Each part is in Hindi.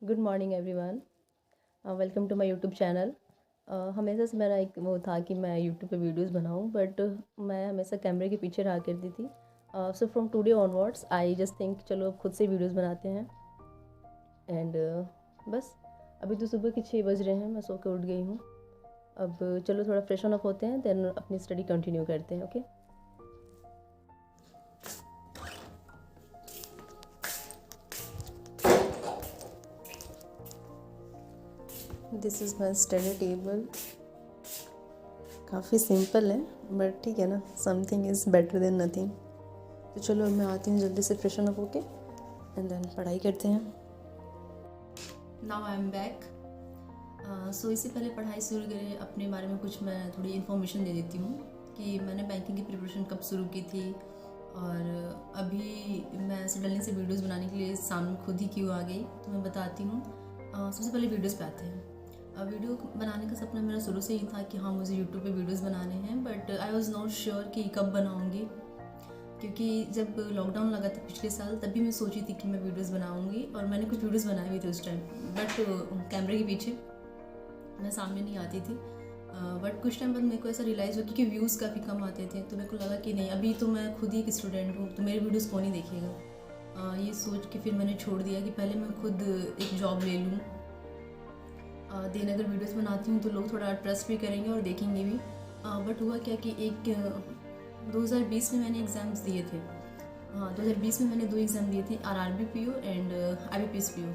Good morning everyone. Welcome to my YouTube channel. हमेशा से मेरा एक वो था कि मैं यूट्यूब पे वीडियोस बनाऊं, बट मैं हमेशा कैमरे के पीछे रहा करती थी। So from today onwards I just think चलो अब खुद से वीडियोस बनाते हैं। एंड बस अभी तो सुबह के 6 बज रहे हैं, मैं सो के उठ गई हूँ। अब चलो थोड़ा फ्रेश ऑन अप होते हैं, देन अपनी स्टडी कंटिन्यू करते हैं। Okay this is my study table. काफ़ी सिंपल है बट ठीक है ना, something is better than nothing. तो चलो अब मैं आती हूँ जल्दी से फ्रेशन अप होके एंड देन पढ़ाई करते हैं। Now I am back. So इससे पहले पढ़ाई शुरू करें अपने बारे में कुछ मैं थोड़ी इन्फॉर्मेशन दे देती हूँ कि मैंने बैंकिंग की प्रिपरेशन कब शुरू की थी और अभी मैं सडनली से वीडियोस बनाने के लिए सामने खुद ही क्यों आ गई, तो मैं बताती हूँ। सबसे पहले वीडियोस पे आते हैं। वीडियो बनाने का सपना मेरा शुरू से ही था कि हाँ मुझे यूट्यूब पे वीडियोस बनाने हैं, but I was not sure कि कब बनाऊँगी, क्योंकि जब लॉकडाउन लगा था पिछले साल तभी मैं सोची थी कि मैं वीडियोस बनाऊँगी और मैंने कुछ वीडियोस बनाए भी थे उस टाइम, बट कैमरे के पीछे मैं सामने नहीं आती थी। बट कुछ टाइम बाद मेरे को ऐसा रियलाइज़ हुआ कि व्यूज़ काफ़ी कम आते थे, तो मेरे को लगा कि नहीं अभी तो मैं खुद ही एक स्टूडेंट हूँ तो मेरे वीडियोस कौन ही देखेगा। ये सोच के फिर मैंने छोड़ दिया कि पहले मैं खुद एक जॉब ले लूँ, देन अगर वीडियोस बनाती हूँ तो लोग थोड़ा ट्रस्ट भी करेंगे और देखेंगे भी। बट हुआ क्या कि 2020 में मैंने एग्ज़ाम्स दिए थे। 2020 में मैंने 2 एग्ज़ाम दिए थे, RRB PO and IBPS PO।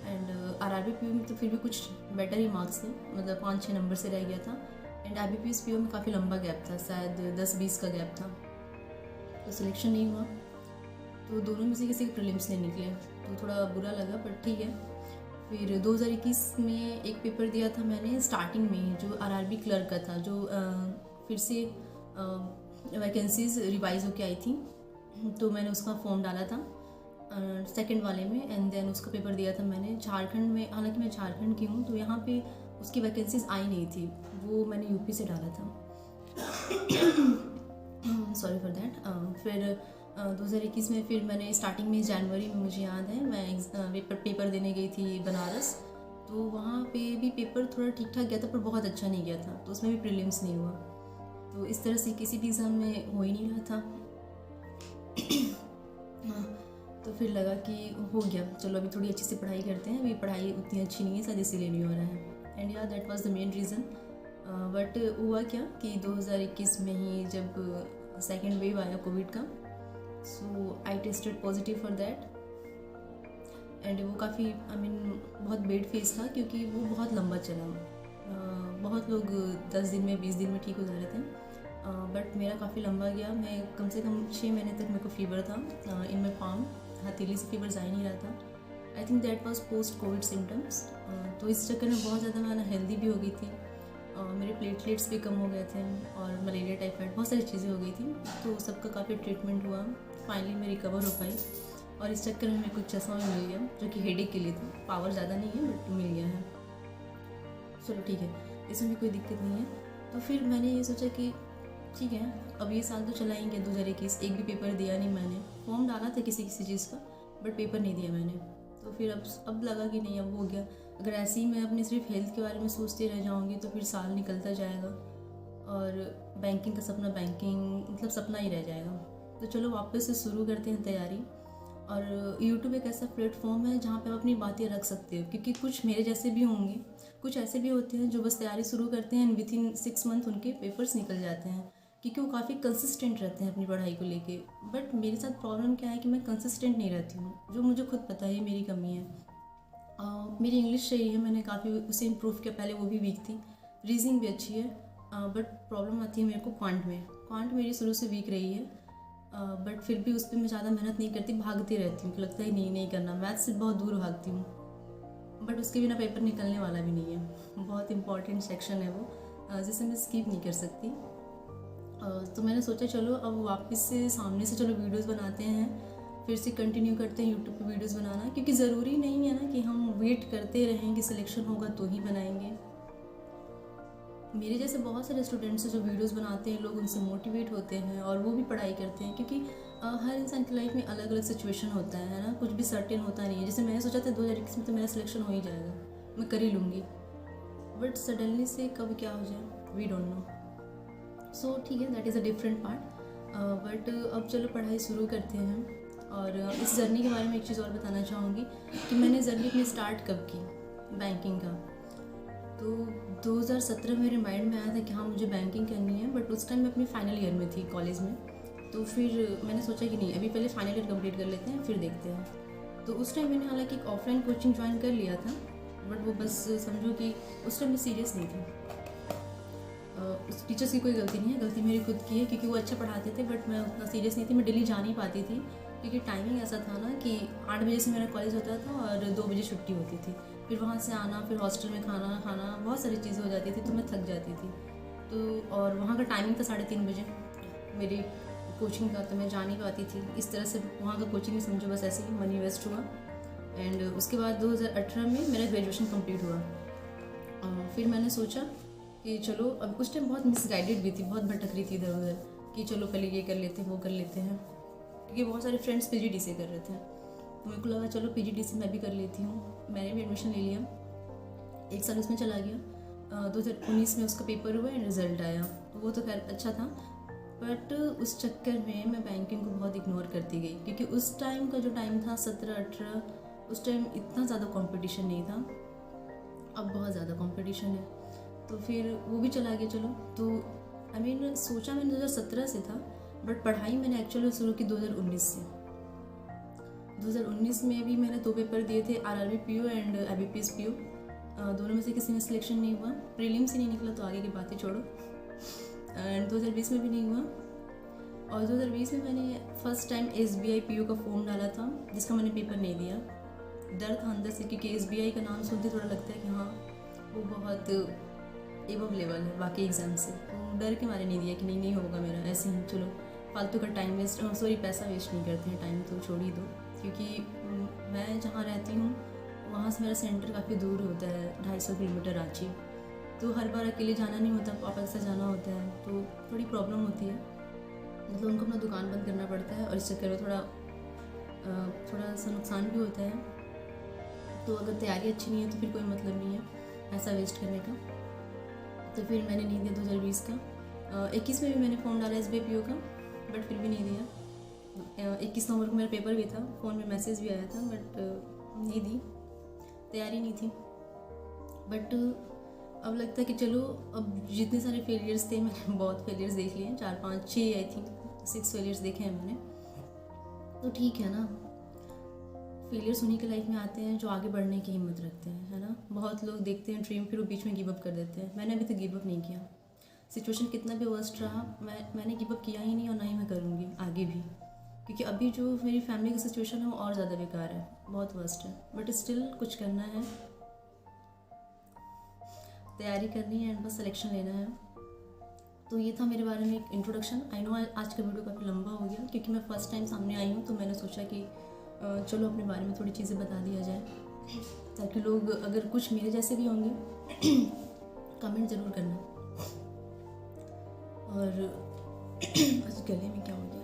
And RRB PO में तो फिर भी कुछ बेटर ही मार्क्स थे, मतलब 5-6 नंबर से रह गया था। एंड IBPS PO में काफ़ी लंबा गैप था, शायद 10-20 का गैप था, तो सिलेक्शन नहीं हुआ। तो दोनों में से किसी के प्रीलिम्स नहीं निकले, तो थोड़ा बुरा लगा, बट ठीक है। फिर 2021 में एक पेपर दिया था मैंने स्टार्टिंग में, जो RRB क्लर्क का था, जो फिर से वैकेंसीज रिवाइज होके आई थी, तो मैंने उसका फॉर्म डाला था सेकंड वाले में। एंड देन उसका पेपर दिया था मैंने झारखंड में, हालांकि मैं झारखंड की हूँ तो यहाँ पे उसकी वैकेंसीज आई नहीं थी, वो मैंने यूपी से डाला था। Sorry for that. फिर 2021 में फिर मैंने स्टार्टिंग में जनवरी में, मुझे याद है, मैं पेपर देने गई थी बनारस, तो वहाँ पे भी पेपर थोड़ा ठीक ठाक गया था पर बहुत अच्छा नहीं गया था, तो उसमें भी प्रीलिम्स नहीं हुआ। तो इस तरह से किसी भी एग्ज़ाम में हो ही नहीं रहा था। हाँ, तो फिर लगा कि हो गया, चलो अभी थोड़ी अच्छी से पढ़ाई करते हैं, अभी पढ़ाई उतनी अच्छी नहीं है शायद इसीलिए नहीं हो रहा है। एंड या that was the main reason. But हुआ क्या कि 2021 में ही जब सेकेंड वेव आया कोविड का, so I tested positive for that. And वो काफ़ी बहुत बेड फेस था, क्योंकि वो बहुत लंबा चला। बहुत लोग 10 दिन में 20 दिन में ठीक हो जा रहे थे, बट मेरा काफ़ी लंबा गया। मैं कम से कम 6 महीने तक मेरे को फीवर था इन माई पाम, हथेली से फीवर जा ही नहीं रहा था। I think that was post Covid symptoms. तो इस चक्कर में बहुत ज़्यादा मैं अनहेल्दी भी हो गई थी, मेरे प्लेटलेट्स भी कम हो गए थे और मलेरिया टाइफाइड बहुत सारी चीज़ें हो गई थी, तो सबका काफ़ी ट्रीटमेंट हुआ। फाइनली मैं रिकवर हो पाई और इस चक्कर में मेरे को चश्मा भी मिल गया, जो कि हेडेक के लिए था। पावर ज़्यादा नहीं है बट मिल गया है, चलो ठीक है, इसमें भी कोई दिक्कत नहीं है। तो फिर मैंने ये सोचा कि ठीक है अब ये साल तो चलाएंगे। 2021 एक भी पेपर दिया नहीं मैंने, फॉर्म डाला था किसी किसी चीज़ का बट पेपर नहीं दिया मैंने। तो फिर अब लगा कि नहीं अब हो गया, अगर ऐसे ही मैं अपनी सिर्फ हेल्थ के बारे में सोचते रह जाऊँगी तो फिर साल निकलता जाएगा और बैंकिंग का सपना बैंकिंग मतलब सपना ही रह जाएगा। तो चलो वापस से शुरू करते हैं तैयारी। और यूट्यूब एक ऐसा प्लेटफॉर्म है जहाँ पे आप अपनी बातें रख सकते हो, क्योंकि कुछ मेरे जैसे भी होंगे, कुछ ऐसे भी होते हैं जो बस तैयारी शुरू करते हैं एंड विद इन 6 मंथ उनके पेपर्स निकल जाते हैं, क्योंकि वो काफ़ी कंसिस्टेंट रहते हैं अपनी पढ़ाई को लेके। बट मेरे साथ प्रॉब्लम क्या है कि मैं कंसिस्टेंट नहीं रहती हूँ, जो मुझे खुद पता है मेरी कमी है। मेरी इंग्लिश सही है, मैंने काफ़ी उसे इम्प्रूव किया, पहले वो भी वीक थी। रीजनिंग भी अच्छी है, बट प्रॉब्लम आती है मेरे को क्वांट में। क्वांट मेरी शुरू से वीक रही है, बट फिर भी उस पर मैं ज़्यादा मेहनत नहीं करती, भागती रहती हूँ कि लगता है नहीं करना, मैथ्स से बहुत दूर भागती हूँ। बट उसके बिना पेपर निकलने वाला भी नहीं है, बहुत इंपॉर्टेंट सेक्शन है वो, जिसे मैं स्किप नहीं कर सकती। तो मैंने सोचा चलो अब वापस से सामने से चलो वीडियोस बनाते हैं, फिर से कंटिन्यू करते हैं यूट्यूब पे वीडियोस बनाना, क्योंकि ज़रूरी नहीं है ना कि हम वेट करते रहें कि सिलेक्शन होगा तो ही बनाएंगे। मेरे जैसे बहुत सारे स्टूडेंट्स हैं जो वीडियोस बनाते हैं, लोग उनसे मोटिवेट होते हैं और वो भी पढ़ाई करते हैं, क्योंकि हर इंसान की लाइफ में अलग अलग सिचुएशन होता है ना, कुछ भी सर्टेन होता नहीं है। जैसे मैंने सोचा था 2021 में तो मेरा सिलेक्शन हो ही जाएगा, मैं कर ही लूँगी, बट सडनली से कब क्या हो जाए वी डोंट नो। सो ठीक है, that is a different part. But अब चलो पढ़ाई शुरू करते हैं। और इस जर्नी के बारे में एक चीज़ और बताना चाहूँगी कि मैंने जर्नी अपनी स्टार्ट कब की बैंकिंग का। तो 2017 मेरे माइंड में आया था कि हाँ मुझे बैंकिंग करनी है, बट उस टाइम मैं अपनी फाइनल ईयर में थी कॉलेज में। तो फिर मैंने सोचा कि नहीं, अभी पहले फाइनल ईयर कंप्लीट कर लेते हैं फिर देखते हैं। तो उस टाइम मैंने हालांकि एक ऑफलाइन कोचिंग ज्वाइन कर लिया था, बट वो बस समझो कि उस टाइम मैं सीरियस नहीं थी। उस टीचर्स की कोई गलती नहीं है, गलती मेरी खुद की है, क्योंकि वो अच्छा पढ़ाते थे बट मैं उतना सीरियस नहीं थी। मैं डेली जा नहीं पाती थी क्योंकि टाइमिंग ऐसा था ना कि 8 बजे से मेरा कॉलेज होता था और 2 बजे छुट्टी होती थी। फिर वहाँ से आना, फिर हॉस्टल में खाना, बहुत सारी चीज़ें हो जाती थी, तो मैं थक जाती थी। तो और वहाँ का टाइमिंग था 3:30 बजे मेरी कोचिंग का, तो मैं जा नहीं पाती थी। इस तरह से वहाँ का कोचिंग में समझो बस ऐसे ही मनी वेस्ट हुआ। एंड उसके बाद 2018 में मेरा ग्रेजुएशन कंप्लीट हुआ। फिर मैंने सोचा कि चलो, अब उस टाइम बहुत मिसगाइडेड भी थी, बहुत भटक रही थी इधर उधर कि चलो पहले ये कर लेते हैं वो कर लेते हैं, क्योंकि बहुत सारे फ्रेंड्स पीजीडी से कर रहे थे। तो मेरे को लगा चलो पीजीडी से मैं भी कर लेती हूँ। मैंने भी एडमिशन ले लिया, 1 साल उसमें चला गया। 2019 में उसका पेपर हुआ एंड रिजल्ट आया, तो वो तो खैर अच्छा था। बट उस चक्कर में मैं बैंकिंग को बहुत इग्नोर करती गई, क्योंकि उस टाइम का जो टाइम था 17-18, उस टाइम इतना ज़्यादा कंपटीशन नहीं था, अब बहुत ज़्यादा कंपटीशन है। तो फिर वो भी चला गया। चलो, तो सोचा मैंने 2017 से था, बट पढ़ाई मैंने एक्चुअली शुरू की 2019 से। 2019 में भी मैंने 2 पेपर दिए थे, RRB PO and IBPS PO. दोनों में से किसी में सिलेक्शन नहीं हुआ, प्रीलिम्स ही नहीं निकला तो आगे की बातें छोड़ो। एंड 2020 में भी नहीं हुआ। और 2020 में मैंने फर्स्ट टाइम SBI PO का फॉर्म डाला था, जिसका मैंने पेपर नहीं दिया। डर था अंदर से, क्योंकि SBI का नाम सुनते थोड़ा लगता है कि हाँ वो बहुत एबव लेवल है बाकी एग्ज़ाम से, तो डर के मारे नहीं दिया कि नहीं होगा मेरा, ऐसे ही चलो फालतू का टाइम वेस्ट, पैसा वेस्ट नहीं करते हैं, टाइम तो छोड़ ही दो। क्योंकि मैं जहाँ रहती हूँ वहाँ से मेरा सेंटर काफ़ी दूर होता है, 250 किलोमीटर रांची। तो हर बार अकेले जाना नहीं होता, पापा के साथ जाना होता है, तो थोड़ी प्रॉब्लम होती है। मतलब उनको अपना दुकान बंद करना पड़ता है और इस चक्कर में थोड़ा सा नुकसान भी होता है। तो अगर तैयारी अच्छी नहीं है तो फिर कोई मतलब नहीं है पैसा वेस्ट करने का। तो फिर मैंने नहीं दिया 2020 का। 21 में भी मैंने फॉर्म डाला SBI PO का, बट फिर भी नहीं दिया। 21 नवंबर को मेरा पेपर भी था, फ़ोन में मैसेज भी आया था, बट नहीं दी, तैयारी नहीं थी। बट अब लगता है कि चलो, अब जितने सारे फेलियर्स थे, मैंने बहुत फेलियर्स देख लिए हैं, 4-5-6 आई थिंक 6 फेलियर्स देखे हैं मैंने। तो ठीक है ना, फेलियर्स उन्हीं के लाइफ में आते हैं जो आगे बढ़ने की हिम्मत रखते हैं, है ना। बहुत लोग देखते हैं ड्रीम, फिर वो बीच में गिव अप कर देते हैं। मैंने अभी तक गिव अप नहीं किया, सिचुएशन कितना भी वर्स्ट रहा, मैंने गिव अप किया ही नहीं, और ना ही मैं करूँगी आगे भी। क्योंकि अभी जो मेरी फैमिली की सिचुएशन है वो और ज़्यादा बेकार है, बहुत वर्स्ट है, बट स्टिल कुछ करना है, तैयारी करनी है एंड बस सिलेक्शन लेना है। तो ये था मेरे बारे में एक इंट्रोडक्शन। आई नो आज का वीडियो काफ़ी लंबा हो गया, क्योंकि मैं फ़र्स्ट टाइम सामने आई हूँ, तो मैंने सोचा कि चलो अपने बारे में थोड़ी चीज़ें बता दिया जाए, ताकि लोग अगर कुछ मेरे जैसे भी होंगे कमेंट ज़रूर करना। और आज गले में क्या हो गया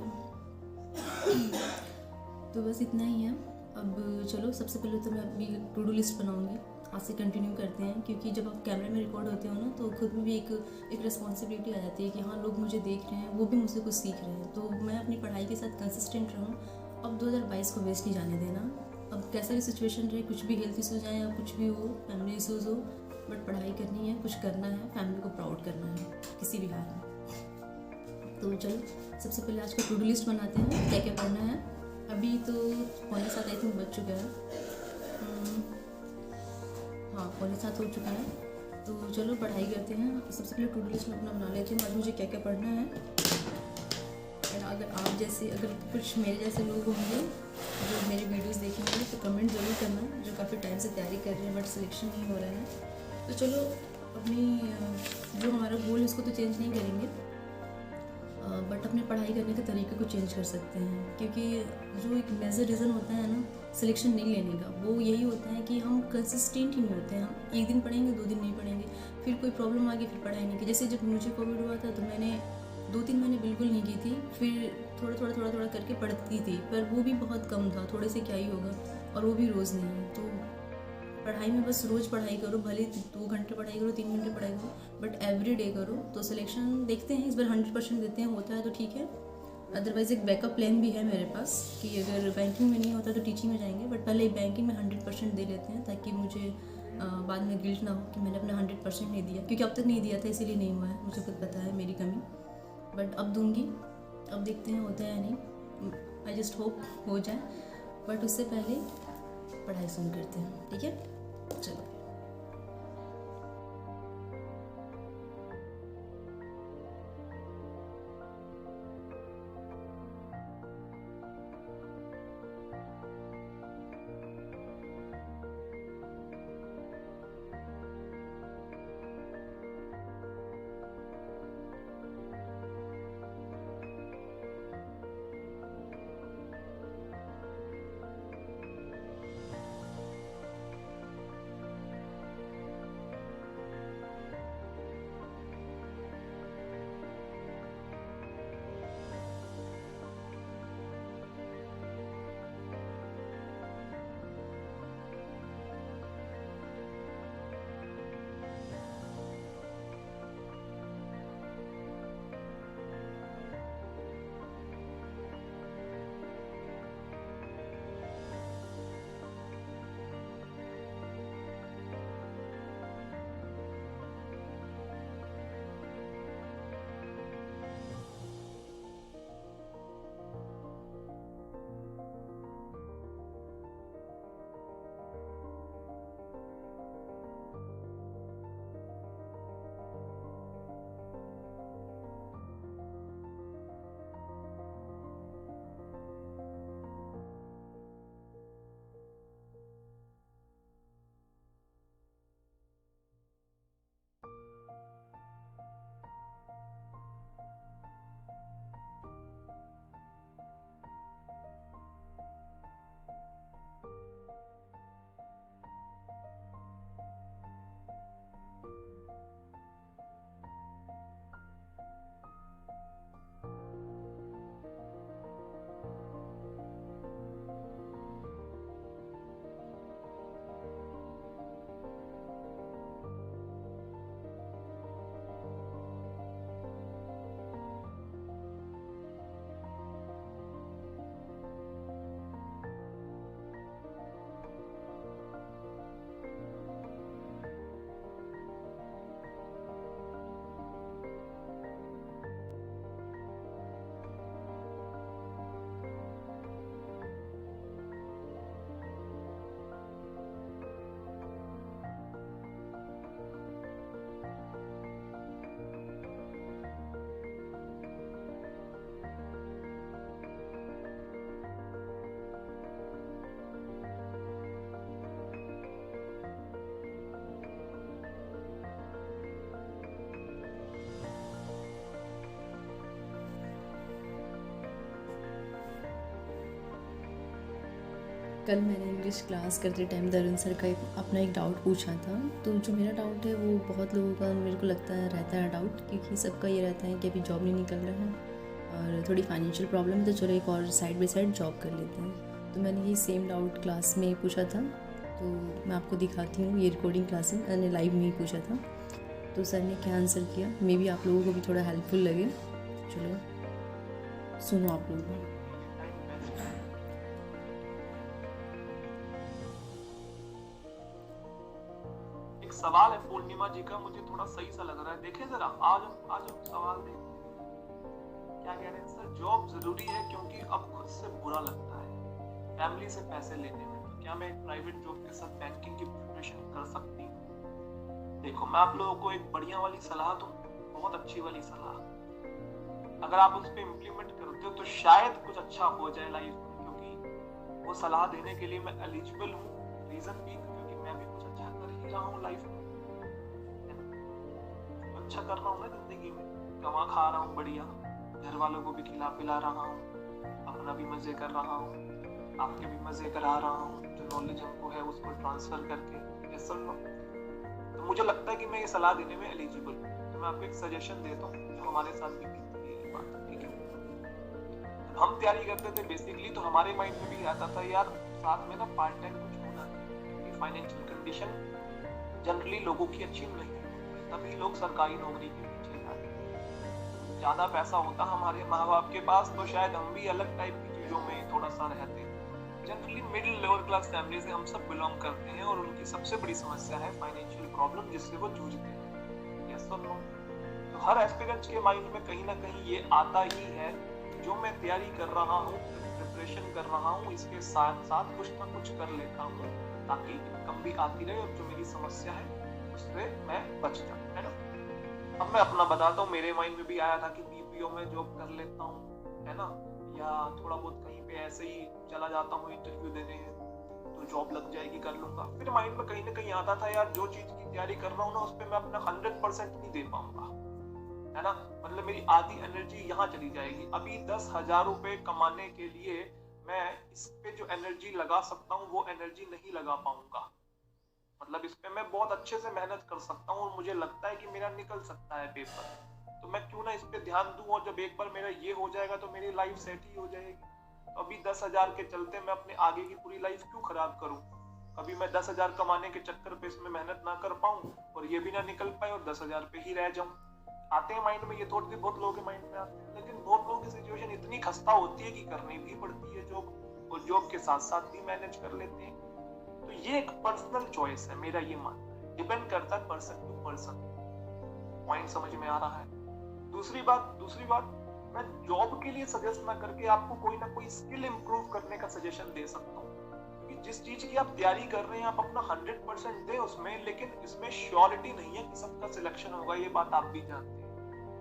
तो बस इतना ही है। अब चलो, सबसे पहले तो मैं अभी टू डू लिस्ट बनाऊंगी, आज से कंटिन्यू करते हैं। क्योंकि जब आप कैमरे में रिकॉर्ड होते हो ना, तो खुद में भी एक रिस्पॉन्सिबिलिटी आ जाती है कि हाँ लोग मुझे देख रहे हैं, वो भी मुझसे कुछ सीख रहे हैं, तो मैं अपनी पढ़ाई के साथ कंसिस्टेंट रहूँ। अब 2022 को वेस्ट नहीं जाने देना। अब कैसा भी सिचुएशन रहे, कुछ भी हेल्थ इशूज़ आए या कुछ भी हो, फैमिली इशूज़ हो, बट पढ़ाई करनी है, कुछ करना है, फैमिली को प्राउड करना है किसी भी हाल में। तो चलो, सबसे पहले आज का टू डू लिस्ट बनाते हैं, क्या क्या पढ़ना है। अभी तो 6:45 आई थिंक बज चुका है, हाँ 6:45 हो चुका है। तो चलो पढ़ाई करते हैं। सबसे पहले टू डू लिस्ट में अपना बना लेती हूँ, आज मुझे क्या क्या पढ़ना है। एंड अगर कुछ मेरे जैसे लोग होंगे जो मेरे वीडियोस देखेंगे, तो कमेंट ज़रूर करना, जो काफ़ी टाइम से तैयारी कर रहे हैं बट सिलेक्शन नहीं हो रहा है। तो चलो, अपनी जो हमारा गोल है उसको तो चेंज नहीं करेंगे, बट अपने पढ़ाई करने के तरीके को चेंज कर सकते हैं। क्योंकि जो एक मेजर रीज़न होता है ना सिलेक्शन नहीं लेने का, वो यही होता है कि हम कंसिस्टेंट ही नहीं होते हैं। हम एक दिन पढ़ेंगे, 2 दिन नहीं पढ़ेंगे, फिर कोई प्रॉब्लम आ गई, फिर पढ़ाई नहीं की। जैसे जब मुझे कोविड हुआ था, तो मैंने 2-3 महीने बिल्कुल नहीं की थी, फिर थोड़ा करके पढ़ती थी, पर वो भी बहुत कम था, थोड़े से क्या ही होगा, और वो भी रोज़ नहीं। तो पढ़ाई में बस रोज़ पढ़ाई करो, भले 2 घंटे पढ़ाई करो, 3 घंटे पढ़ाई करो, बट एवरी डे करो। तो सिलेक्शन देखते हैं, इस बार 100% देते हैं, होता है तो ठीक है, अदरवाइज़ एक बैकअप प्लान भी है मेरे पास कि अगर बैंकिंग में नहीं होता तो टीचिंग में जाएंगे, बट पहले बैंकिंग में 100% दे लेते हैं, ताकि मुझे बाद में गिल्ट ना हो कि मैंने अपना 100% नहीं दिया, क्योंकि अब तक नहीं दिया था इसीलिए नहीं हुआ है, मुझे खुद पता है मेरी कमी, बट अब दूंगी। अब देखते हैं होता है या नहीं, आई जस्ट होप हो जाए, बट उससे पहले पढ़ाई शुरू करते हैं, ठीक है, चलो। कल मैंने इंग्लिश क्लास करते टाइम दरुण सर का अपना एक डाउट पूछा था। तो जो मेरा डाउट है वो बहुत लोगों का मेरे को लगता है रहता है डाउट, क्योंकि सबका ये रहता है कि अभी जॉब नहीं निकल रहा है और थोड़ी फाइनेंशियल प्रॉब्लम है, तो चलो एक और साइड बाई साइड जॉब कर लेते हैं। तो मैंने ये सेम डाउट क्लास में पूछा था, तो मैं आपको दिखाती हूँ। ये रिकॉर्डिंग क्लास में मैंने लाइव में ही पूछा था, तो सर ने क्या आंसर किया, मे बी आप लोगों को भी थोड़ा हेल्पफुल लगे। चलो सुनो आप लोग। सवाल है पूर्णिमा जी का, मुझे थोड़ा सही सा लग रहा है। देखें जरा, आज सवाल दें। क्या कह रहे हैं सर? जॉब जरूरी है क्योंकि अब खुद से बुरा लगता है फैमिली से पैसे लेने में, तो क्या मैं एक प्राइवेट जॉब के साथ बैंकिंग की प्रिपरेशन कर सकती हूँ? देखो, मैं आप लोगों को एक बढ़िया वाली सलाह दूं, बहुत अच्छी वाली सलाह। अगर आप उस पर इम्प्लीमेंट करते हो तो शायद कुछ अच्छा हो जाए लाइफ में, क्योंकि वो सलाह देने के लिए मैं एलिजिबल हूँ। रीजन भी क्योंकि मैं भी कुछ अच्छा कर ही रहा हूँ लाइफ में, अच्छा कर रहा हूँ ना जिंदगी में, कमा खा रहा हूँ बढ़िया, घर वालों को भी खिला पिला रहा हूँ, अपना भी मजे कर रहा हूँ, आपके भी मजे करा रहा हूँ, जो नॉलेज हमको है उसको ट्रांसफर करके। ये सब तो मुझे लगता है कि मैं ये सलाह देने में एलिजिबल हूँ। तो मैं आपको एक सजेशन देता हूँ जो हमारे साथ भी बीती है। बात, ठीक है। हम तैयारी करते थे बेसिकली तो हमारे माइंड में भी आता था यार साथ में ना पार्ट टाइम कुछ होना चाहिए। फाइनेंशियल कंडीशन जनरली लोगों की अच्छी नहीं होती, तभी लोग सरकारी नौकरी के पीछे जाते हैं। ज्यादा पैसा होता हमारे माँ बाप के पास तो शायद हम भी अलग टाइप की चीजों में थोड़ा सा रहते। Generally middle lower class family से हम सब बिलोंग करते हैं और उनकी सबसे बड़ी समस्या है फाइनेंशियल प्रॉब्लम जिससे वो जूझते हैं। यस और नो? तो हर एस्पिरेंट के माइंड में कहीं ना कहीं ये आता ही है जो मैं तैयारी कर रहा हूँ, प्रिपरेशन कर रहा हूँ, इसके साथ साथ कुछ ना कुछ कर लेता हूँ ताकि इनकम भी आती रहे और जो मेरी समस्या है उससे मैं बच जाऊँ, है ना। अब मैं अपना बताता हूँ, मेरे माइंड में भी आया था कि बीपीओ में जॉब कर लेता हूँ, है ना, या थोड़ा बहुत कहीं पे ऐसे ही चला जाता हूँ इंटरव्यू देने, तो जॉब लग जाएगी, कर लूंगा। फिर माइंड में कहीं ना कहीं आता था यार जो चीज की तैयारी कर रहा हूँ ना उस पर मैं अपना 100% नहीं दे पाऊंगा, है ना। मतलब मेरी आधी एनर्जी यहाँ चली जाएगी। अभी 10,000 रुपए कमाने के लिए मैं इस पे जो एनर्जी लगा सकता हूँ वो एनर्जी नहीं लगा पाऊंगा। मतलब इस पे मैं बहुत अच्छे से मेहनत कर सकता हूँ और मुझे लगता है कि मेरा निकल सकता है पेपर, तो मैं क्यों ना इस पे ध्यान दूं, और जब एक बार मेरा ये हो जाएगा तो मेरी लाइफ सेट ही हो जाएगी। तो अभी 10,000 के चलते मैं अपने आगे की पूरी लाइफ क्यों खराब करूं। अभी मैं 10,000 कमाने के चक्कर पे इसमें मेहनत ना कर पाऊं और ये भी ना निकल पाए और 10,000 पे ही रह जाऊं। आते हैं माइंड में ये थॉट भी, बहुत लोगों के माइंड में आते हैं, लेकिन बहुत लोगों की सिचुएशन इतनी खस्ता होती है कि करनी भी पड़ती है जॉब, और जॉब के साथ साथ भी मैनेज कर लेते हैं। तो ये एक पर्सनल चॉइस है, मेरा ये मानना है, डिपेंड करता है पर्सन टू पर्सन। पॉइंट समझ में आ रहा है? दूसरी बात मैं जॉब के लिए सजेस्ट ना करके आपको कोई ना कोई स्किल इंप्रूव करने का सजेशन दे सकता हूँ, क्योंकि जिस चीज की आप तैयारी कर रहे हैं आप अपना 100% दें उसमें, लेकिन इसमें श्योरिटी नहीं है कि सबका सिलेक्शन होगा, ये बात आप भी जानते हैं।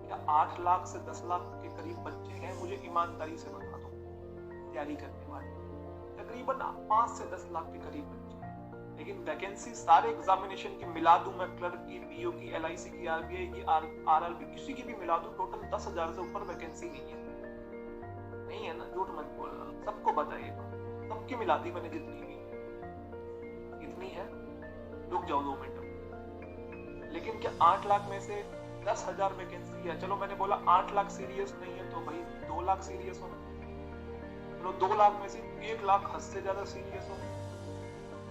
क्या 8 लाख से 10 लाख के करीब बच्चे हैं, मुझे ईमानदारी से बता दो, तैयारी करने वाले तकरीबन 5 से 10 लाख के करीब बच्चे, लेकिन वैकेंसी सारे एग्जामिनेशन की मिला दूं मैं, क्लर्क की, पीओ की, एलआईसी की, आरबीआई की, आरआरबी, किसी की भी मिला दूं, टोटल 10,000 से ऊपर वैकेंसी नहीं है ना, झूठ मत बोलना, सबको बताइएगा, सबकी मिला दी मैंने जितनी भी, इतनी है, रुक जाओ 2 मिनट। लेकिन क्या 8 लाख में से 10,000 वैकेंसी है? चलो मैंने बोला 8 लाख सीरियस नहीं है तो भाई 2 लाख सीरियस हो, चलो 2 लाख में से 1 लाख हद से ज्यादा सीरियस हो,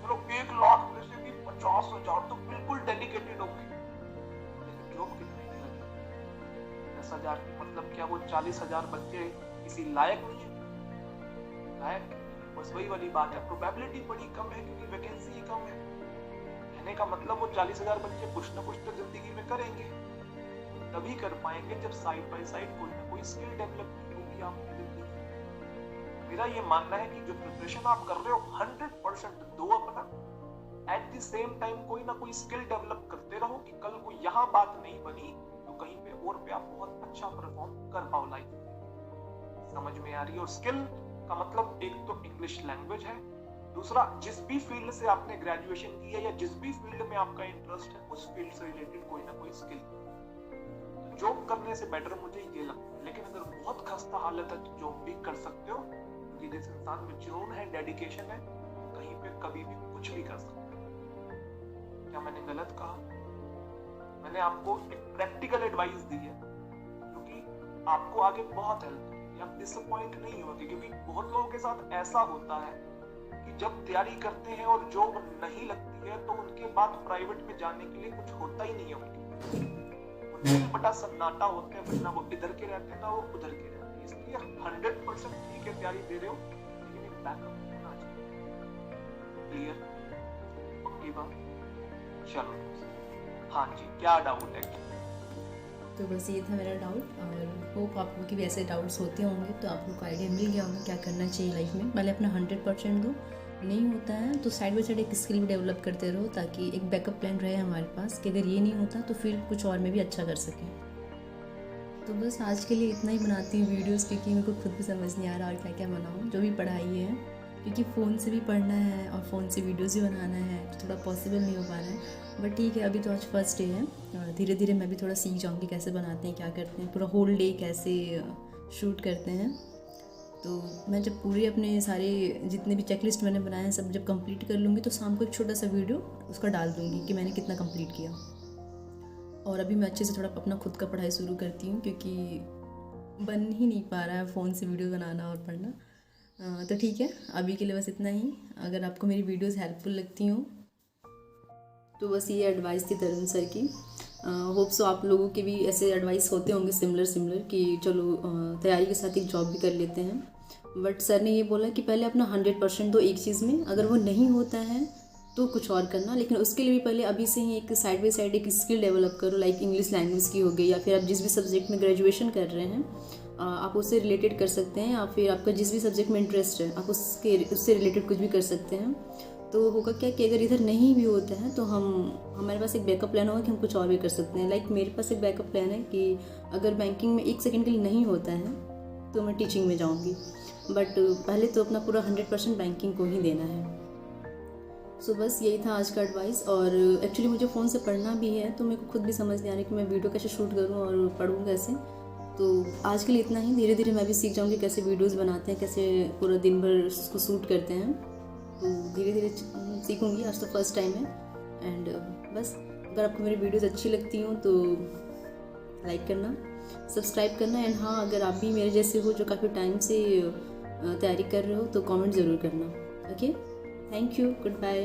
चलो 1 लाख में से भी 50,000 तो बिल्कुल डेडिकेटेड होंगे, लेकिन जॉब कितने की लगी? 10,000 मतलब क्या वो 40,000 बच्चे किसी लायक नहीं है? लायक, बस वही वाली बात है, प्रोबेबिलिटी बड़ी कम है क्योंकि वैकेंसी ही कम है। कहने का मतलब वो 40,000 बच्चे कुछ ना कुछ तो जिंदगी में करेंगे, तभी कर पाएंगे जब साइड बाय साइड कोई ना कोई स्किल डेवलप होगी आपकी जिंदगी। मेरा ये मानना है कि जो प्रिपरेशन आप कर रहे हो 100% दो अपना, एट द सेम टाइम कोई ना कोई स्किल डेवलप करते रहो कि कल को यहाँ बात नहीं बनी तो कहीं पे और पे आप बहुत अच्छा परफॉर्म कर पाओ लाइफ में। समझ में आ रही है? और स्किल का मतलब एक तो इंग्लिश लैंग्वेज है, दूसरा जिस भी फील्ड से आपने ग्रेजुएशन की है या जिस भी फील्ड में आपका इंटरेस्ट है उस फील्ड से रिलेटेड कोई ना कोई स्किल। जॉब करने से बेटर मुझे ये लगता है, लेकिन अगर बहुत खस्ता हालत है तो जॉब भी कर सकते हो, क्योंकि जिस इंसान में जुनून है, डेडिकेशन है, कहीं पे कभी भी कुछ भी कर सकता है। क्या मैंने गलत कहा? मैंने आपको एक प्रैक्टिकल एडवाइस दी है क्योंकि आपको आगे बहुत हेल्प करेगी, आप डिसअपॉइंट नहीं होगे, क्योंकि बहुत लोगों के साथ ऐसा होता है कि जब तैयारी करते हैं और जॉब नहीं लगती है तो उनके बाद प्राइवेट में जाने के लिए कुछ होता ही नहीं है उनके, बड़ा सन्नाटा होते हैं, वरना वो इधर के रहते हैं ना वो उधर के रहते हैं। इसलिए 100% ठीक है तैयारी दे रहे हो, लेकिन एक बैकअप होना चाहिए। क्लियर? पक्की बात? चलो हाँ जी, क्या डाउट है? तो बस ये था मेरा डाउट, और होप आप लोग के भी ऐसे डाउट्स होते होंगे तो आप लोग को आइडिया मिल गया होगा क्या करना चाहिए लाइफ में। पहले अपना 100% दो, नहीं होता है तो साइड बाई साइड एक स्किल भी डेवलप करते रहो ताकि एक बैकअप प्लान रहे हमारे पास कि अगर ये नहीं होता तो फिर कुछ और में भी अच्छा कर सकें। तो बस आज के लिए इतना ही बनाती हूँ वीडियोस, क्योंकि मेरे को खुद भी समझ नहीं आ रहा और क्या क्या बनाऊँ। जो भी पढ़ाई है, क्योंकि फ़ोन से भी पढ़ना है और फ़ोन से वीडियोस भी बनाना है तो थोड़ा पॉसिबल नहीं हो पा रहा है, बट ठीक है अभी तो आज फर्स्ट डे है, धीरे धीरे मैं भी थोड़ा सीख जाऊँगी कैसे बनाते हैं, क्या करते हैं, पूरा होल डे कैसे शूट करते हैं। तो मैं जब पूरे अपने सारे जितने भी चेकलिस्ट मैंने बनाए हैं सब जब कंप्लीट कर लूँगी तो शाम को एक छोटा सा वीडियो उसका डाल दूँगी कि मैंने कितना कंप्लीट किया। और अभी मैं अच्छे से थोड़ा अपना खुद का पढ़ाई शुरू करती हूँ, क्योंकि बन ही नहीं पा रहा है फ़ोन से वीडियो बनाना और पढ़ना। तो ठीक है, अभी के लिए बस इतना ही। अगर आपको मेरी वीडियोस हेल्पफुल लगती हों तो बस ये एडवाइस थी तरुण सर की। होप सो आप लोगों के भी ऐसे एडवाइस होते होंगे सिमिलर कि चलो तैयारी के साथ एक जॉब भी कर लेते हैं। बट सर ने ये बोला कि पहले अपना 100% दो एक चीज़ में, अगर वो नहीं होता है तो कुछ और करना, लेकिन उसके लिए भी पहले अभी से ही एक साइड बाई साइड एक स्किल डेवलप करो, लाइक इंग्लिश लैंग्वेज की हो गई, या फिर आप जिस भी सब्जेक्ट में ग्रेजुएशन कर रहे हैं आप उससे रिलेटेड कर सकते हैं, या फिर आपका जिस भी सब्जेक्ट में इंटरेस्ट है आप उससे रिलेटेड कुछ भी कर सकते हैं। तो होगा क्या कि अगर इधर नहीं भी होता है तो हमारे पास एक बैकअप प्लान होगा कि हम कुछ और भी कर सकते हैं। लाइक मेरे पास एक बैकअप प्लान है कि अगर बैंकिंग में 1 सेकंड के लिए नहीं होता है तो मैं टीचिंग में जाऊंगी, बट पहले तो अपना पूरा 100% बैंकिंग को ही देना है। सो बस यही था आज का एडवाइस। और एक्चुअली मुझे फ़ोन से पढ़ना भी है तो मेरे को खुद भी समझ नहीं आ रहा कि मैं वीडियो कैसे शूट करूँ और पढ़ूँ कैसे। तो आज के लिए इतना ही। धीरे धीरे मैं भी सीख जाऊँगी कैसे वीडियोज़ बनाते हैं, कैसे पूरा दिन भर उसको शूट करते हैं। तो धीरे धीरे सीखूँगी, आज तो फर्स्ट टाइम है। एंड बस अगर आपको मेरी वीडियोज़ अच्छी लगती हों तो लाइक करना, सब्सक्राइब करना। एंड हाँ, अगर आप भी मेरे जैसे हो जो काफ़ी टाइम से तैयारी कर रहे हो तो कमेंट ज़रूर करना। Okay, thank you, good bye.